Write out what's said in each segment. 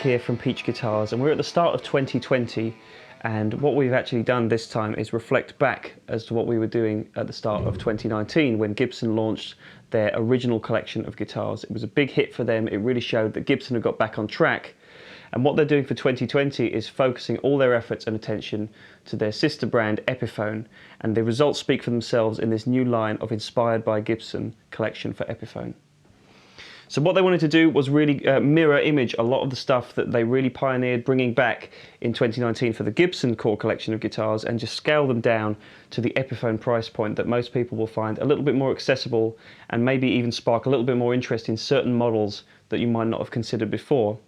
here from Peach Guitars, and we're at the start of 2020, and what we've actually done this time is reflect back as to what we were doing at the start of 2019 when Gibson launched their original collection of guitars. It was a big hit for them. It really showed that Gibson had got back on track, and what they're doing for 2020 is focusing all their efforts and attention to their sister brand Epiphone, and the results speak for themselves in this new line of Inspired by Gibson collection for Epiphone. So what they wanted to do was really mirror image a lot of the stuff that they really pioneered bringing back in 2019 for the Gibson core collection of guitars, and just scale them down to the Epiphone price point that most people will find a little bit more accessible, and maybe even spark a little bit more interest in certain models that you might not have considered before.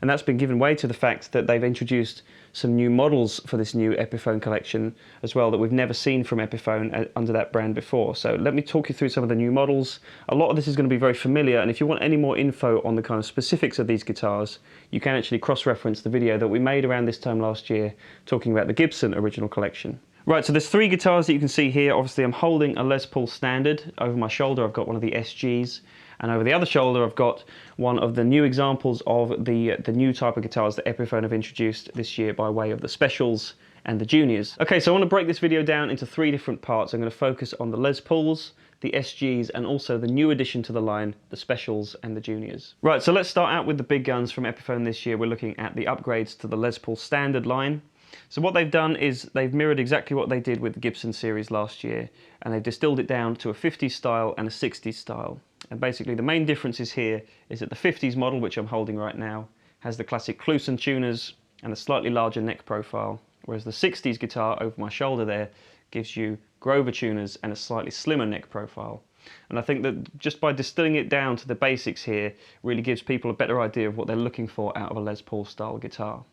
And that's been given way to the fact that they've introduced some new models for this new Epiphone collection as well that we've never seen from Epiphone under that brand before. So let me talk you through some of the new models. A lot of this is going to be very familiar, and if you want any more info on the kind of specifics of these guitars, you can actually cross-reference the video that we made around this time last year talking about the Gibson original collection. Right, so there's three guitars that you can see here. Obviously I'm holding a Les Paul Standard. Over my shoulder I've got one of the SGs, and over the other shoulder I've got one of the new examples of the new type of guitars that Epiphone have introduced this year by way of the Specials and the Juniors. Okay, so I want to break this video down into three different parts. I'm going to focus on the Les Pauls, the SGs, and also the new addition to the line, the Specials and the Juniors. Right, so let's start out with the big guns from Epiphone this year. We're looking at the upgrades to the Les Paul Standard line. So what they've done is they've mirrored exactly what they did with the Gibson series last year, and they've distilled it down to a 50s style and a 60s style. And basically the main differences here is that the 50s model, which I'm holding right now, has the classic Kluson tuners and a slightly larger neck profile, whereas the 60s guitar over my shoulder there gives you Grover tuners and a slightly slimmer neck profile. And I think that just by distilling it down to the basics here really gives people a better idea of what they're looking for out of a Les Paul style guitar.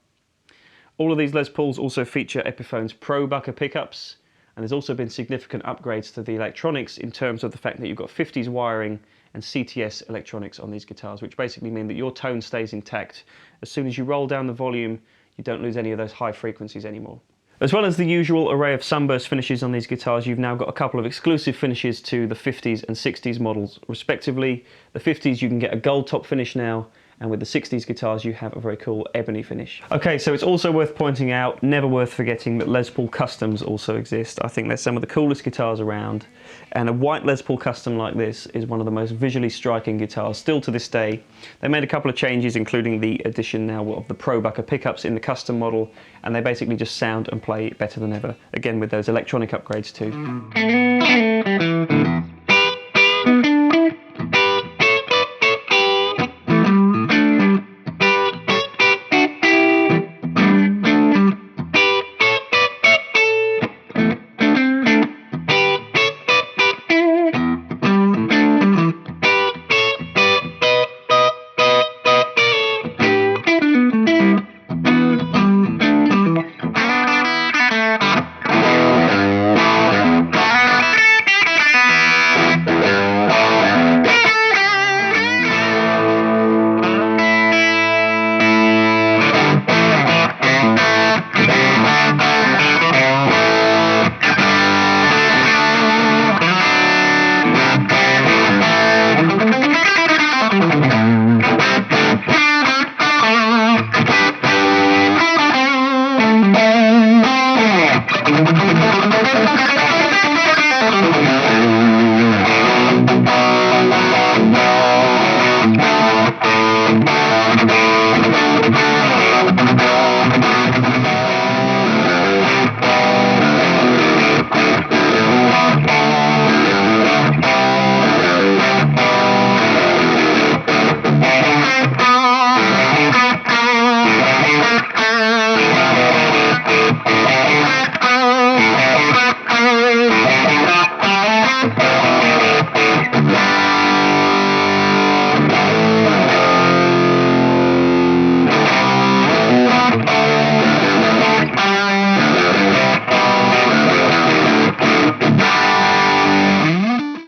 All of these Les Pauls also feature Epiphone's Pro Bucker pickups, and there's also been significant upgrades to the electronics in terms of the fact that you've got 50s wiring and CTS electronics on these guitars, which basically mean that your tone stays intact. As soon as you roll down the volume, you don't lose any of those high frequencies anymore. As well as the usual array of sunburst finishes on these guitars, you've now got a couple of exclusive finishes to the 50s and 60s models respectively. The 50s you can get a gold top finish now, and with the 60s guitars you have a very cool ebony finish. Okay, so it's also worth pointing out, never worth forgetting, that Les Paul Customs also exist. I think they're some of the coolest guitars around, and a white Les Paul Custom like this is one of the most visually striking guitars still to this day. They made a couple of changes, including the addition now of the Pro Bucker pickups in the custom model, and they basically just sound and play better than ever, again with those electronic upgrades too.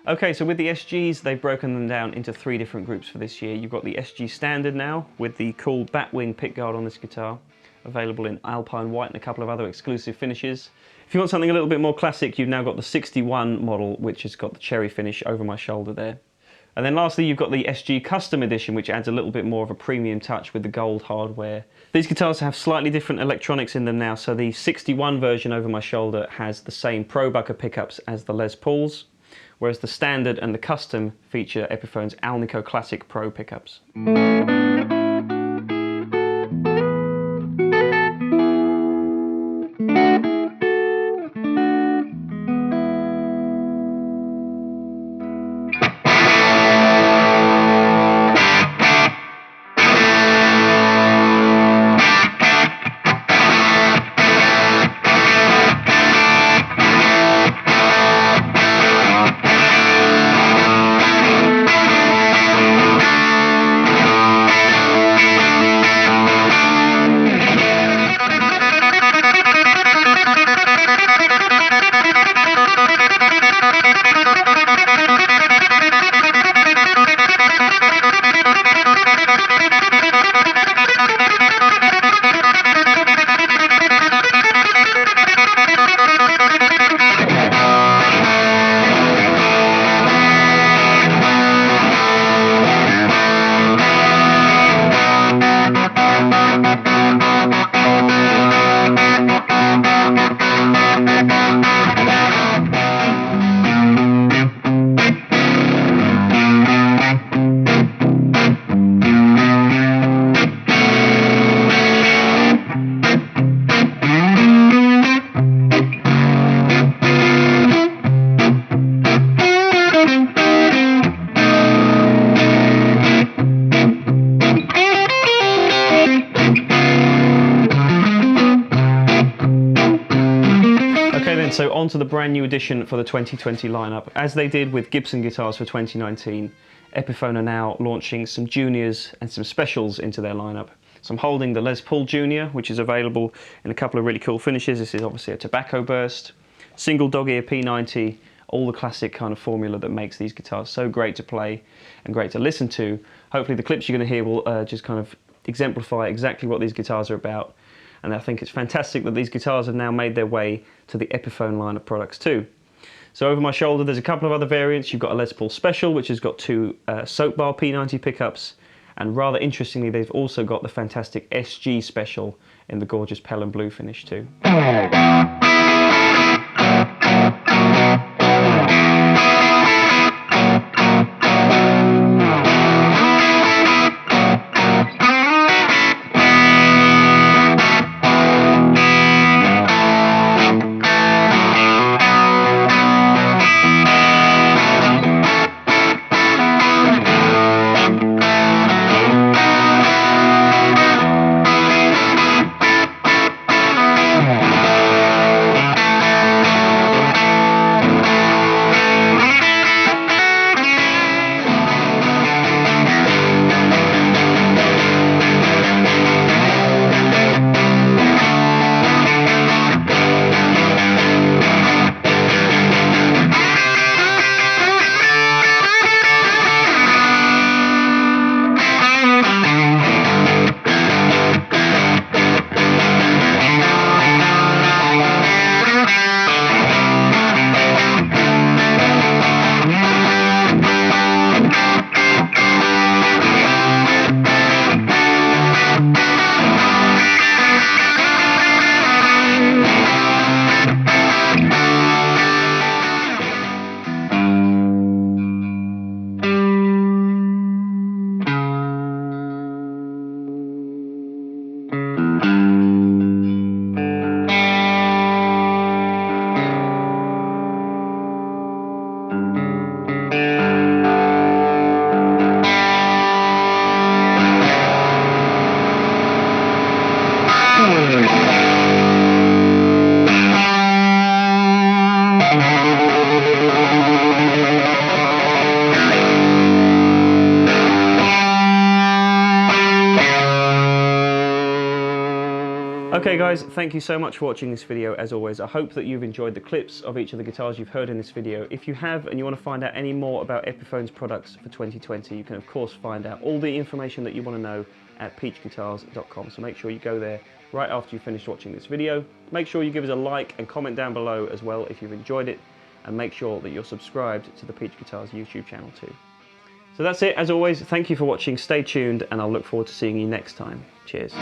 Okay, so with the SGs, they've broken them down into three different groups for this year. You've got the SG Standard now, with the cool Batwing pickguard on this guitar, available in Alpine White and a couple of other exclusive finishes. If you want something a little bit more classic, you've now got the 61 model, which has got the cherry finish over my shoulder there. And then lastly, you've got the SG Custom Edition, which adds a little bit more of a premium touch with the gold hardware. These guitars have slightly different electronics in them now, so the 61 version over my shoulder has the same Pro-Bucker pickups as the Les Pauls, whereas the standard and the custom feature Epiphone's Alnico Classic Pro pickups. So on to the brand new edition for the 2020 lineup. As they did with Gibson guitars for 2019, Epiphone are now launching some juniors and some specials into their lineup. So I'm holding the Les Paul Junior, which is available in a couple of really cool finishes. This is obviously a tobacco burst, single dog ear P90, all the classic kind of formula that makes these guitars so great to play and great to listen to. Hopefully the clips you're going to hear will just kind of exemplify exactly what these guitars are about. And I think it's fantastic that these guitars have now made their way to the Epiphone line of products too. So over my shoulder there's a couple of other variants. You've got a Les Paul Special, which has got two soap bar P90 pickups, and rather interestingly they've also got the fantastic SG Special in the gorgeous Pelham Blue finish too. Okay guys, thank you so much for watching this video. As always, I hope that you've enjoyed the clips of each of the guitars you've heard in this video. If you have and you want to find out any more about Epiphone's products for 2020, you can of course find out all the information that you want to know at peachguitars.com. So make sure you go there right after you finish watching this video. Make sure you give us a like and comment down below as well if you've enjoyed it, and make sure that you're subscribed to the Peach Guitars YouTube channel too. So that's it. As always, thank you for watching. Stay tuned, and I'll look forward to seeing you next time. Cheers.